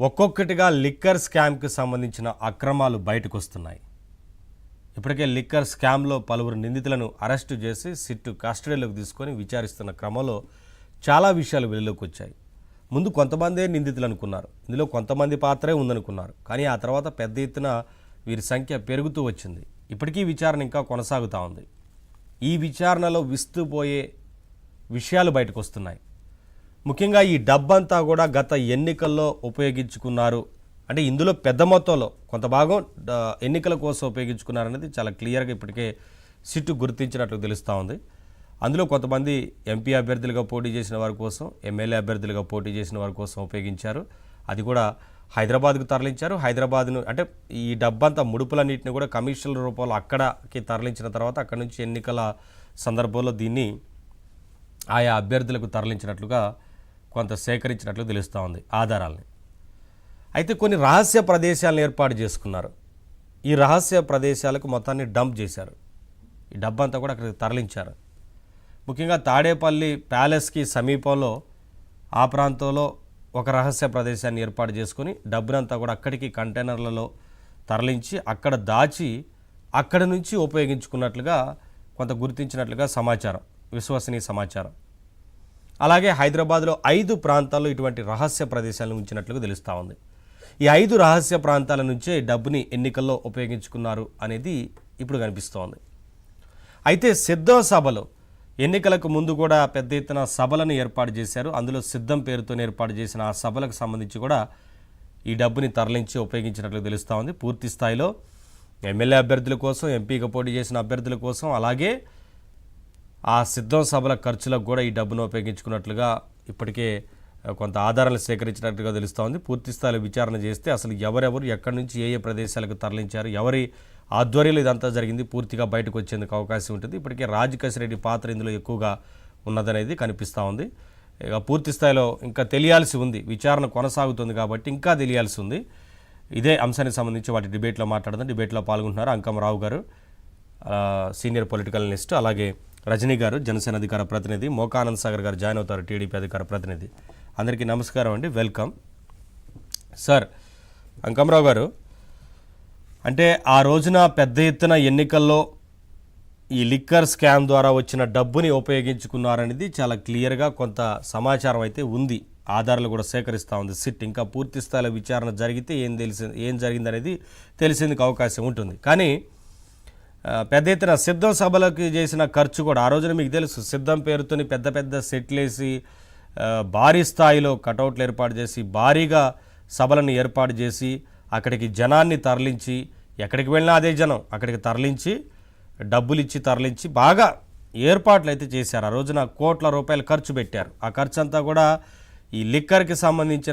ఒక్కొక్కటిగా లిక్కర్ స్కామ్కి సంబంధించిన అక్రమాలు బయటకు వస్తున్నాయి. ఇప్పటికే లిక్కర్ స్కామ్లో పలువురు నిందితులను అరెస్టు చేసి సిట్టు కస్టడీలోకి తీసుకొని విచారిస్తున్న క్రమంలో చాలా విషయాలు వెలుగులోకి వచ్చాయి. ముందు కొంతమందే నిందితులు అనుకున్నారు, ఇందులో కొంతమంది పాత్రే ఉందనుకున్నారు. కానీ ఆ తర్వాత పెద్ద ఎత్తున వీరి సంఖ్య పెరుగుతూ వచ్చింది. ఇప్పటికీ విచారణ ఇంకా కొనసాగుతూ ఉంది. ఈ విచారణలో విస్తుపోయే విషయాలు బయటకు వస్తున్నాయి. ముఖ్యంగా ఈ డబ్బంతా కూడా గత ఎన్నికల్లో ఉపయోగించుకున్నారు అంటే ఇందులో పెద్ద మొత్తంలో కొంత భాగం ఎన్నికల కోసం ఉపయోగించుకున్నారనేది చాలా క్లియర్గా ఇప్పటికే సిట్టు గుర్తించినట్లు తెలుస్తూ ఉంది. అందులో కొంతమంది ఎంపీ అభ్యర్థులుగా పోటీ చేసిన వారి కోసం, ఎమ్మెల్యే అభ్యర్థులుగా పోటీ చేసిన వారి కోసం ఉపయోగించారు. అది కూడా హైదరాబాద్కు తరలించారు. హైదరాబాద్ను అంటే ఈ డబ్బంతా ముడుపులన్నింటినీ కూడా కమిషన్ల రూపంలో అక్కడికి తరలించిన తర్వాత అక్కడి నుంచి ఎన్నికల సందర్భంలో దీన్ని ఆయా అభ్యర్థులకు తరలించినట్లుగా కొంత సేకరించినట్లు తెలుస్తూ ఉంది ఆధారాలని. అయితే కొన్ని రహస్య ప్రదేశాలను ఏర్పాటు చేసుకున్నారు. ఈ రహస్య ప్రదేశాలకు మొత్తాన్ని డంప్ చేశారు. ఈ డబ్బంతా కూడా అక్కడికి తరలించారు. ముఖ్యంగా తాడేపల్లి ప్యాలెస్కి సమీపంలో ఆ ప్రాంతంలో ఒక రహస్య ప్రదేశాన్ని ఏర్పాటు చేసుకొని డబ్బునంతా కూడా అక్కడికి కంటైనర్లలో తరలించి అక్కడ దాచి అక్కడి నుంచి ఉపయోగించుకున్నట్లుగా కొంత గుర్తించినట్లుగా సమాచారం, విశ్వసనీయ సమాచారం. అలాగే హైదరాబాద్లో 5 ప్రాంతాల్లో ఇటువంటి రహస్య ప్రదేశాలను ఉంచినట్లుగా తెలుస్తూ ఉంది. ఈ 5 రహస్య ప్రాంతాల నుంచే డబ్బుని ఎన్నికల్లో ఉపయోగించుకున్నారు అనేది ఇప్పుడు కనిపిస్తోంది. అయితే సిద్ధం సభలో ఎన్నికలకు ముందు కూడా పెద్ద ఎత్తున సభలను ఏర్పాటు చేశారు. అందులో సిద్ధం పేరుతో ఏర్పాటు చేసిన ఆ సభలకు సంబంధించి కూడా ఈ డబ్బుని తరలించి ఉపయోగించినట్లు తెలుస్తూ ఉంది. పూర్తి స్థాయిలో ఎమ్మెల్యే అభ్యర్థుల కోసం, ఎంపీగా పోటీ చేసిన అభ్యర్థుల కోసం, అలాగే ఆ సిద్ధం సభల ఖర్చులకు కూడా ఈ డబ్బును ఉపయోగించుకున్నట్లుగా ఇప్పటికే కొంత ఆధారాలు సేకరించినట్లుగా తెలుస్తోంది. పూర్తి స్థాయిలో విచారణ చేస్తే అసలు ఎవరెవరు ఎక్కడి నుంచి ఏ ప్రదేశాలకు తరలించారు, ఎవరి ఆధ్వర్యంలో ఇదంతా జరిగింది పూర్తిగా బయటకు వచ్చేందుకు అవకాశం ఉంటుంది. ఇప్పటికే రాజకేశ్ రెడ్డి పాత్ర ఇందులో ఎక్కువగా ఉన్నదనేది కనిపిస్తూ ఉంది. ఇక పూర్తి స్థాయిలో ఇంకా తెలియాల్సి ఉంది, విచారణ కొనసాగుతుంది కాబట్టి ఇంకా తెలియాల్సి ఉంది. ఇదే అంశానికి సంబంధించి వాటి డిబేట్లో మాట్లాడదాం. డిబేట్లో పాల్గొంటున్నారు అంకమరావు గారు, సీనియర్ పొలిటికల్ అనలిస్ట్, అలాగే రజనీ గారు, జనసేన అధికార ప్రతినిధి, మోకానంద్ సాగర్ గారు జాయిన్ అవుతారు, టీడీపీ అధికార ప్రతినిధి. అందరికీ నమస్కారం అండి, వెల్కమ్ సార్. అంకమరావు గారు, అంటే ఆ రోజున పెద్ద ఎత్తున ఎన్నికల్లో ఈ లిక్కర్ స్కామ్ ద్వారా వచ్చిన డబ్బుని ఉపయోగించుకున్నారనేది చాలా క్లియర్గా కొంత సమాచారం అయితే ఉంది, ఆధారాలు కూడా సేకరిస్తూ ఉంది సిట్. ఇంకా పూర్తి స్థాయిలో విచారణ జరిగితే ఏం జరిగిందనేది తెలిసేందుకు అవకాశం ఉంటుంది. కానీ పెద్ద ఎత్తున సిద్ధం సభలకు చేసిన ఖర్చు కూడా ఆ రోజున మీకు తెలుసు, సిద్ధం పేరుతోని పెద్ద పెద్ద సెట్లేసి భారీ స్థాయిలో కటౌట్లు ఏర్పాటు చేసి భారీగా సభలను ఏర్పాటు చేసి అక్కడికి జనాన్ని తరలించి, ఎక్కడికి వెళ్ళినా అదే జనం అక్కడికి తరలించి డబ్బులు ఇచ్చి తరలించి బాగా ఏర్పాట్లు అయితే చేశారు. ఆ రోజున కోట్ల రూపాయలు ఖర్చు పెట్టారు. ఆ ఖర్చు అంతా కూడా ఈ లిక్కర్కి సంబంధించిన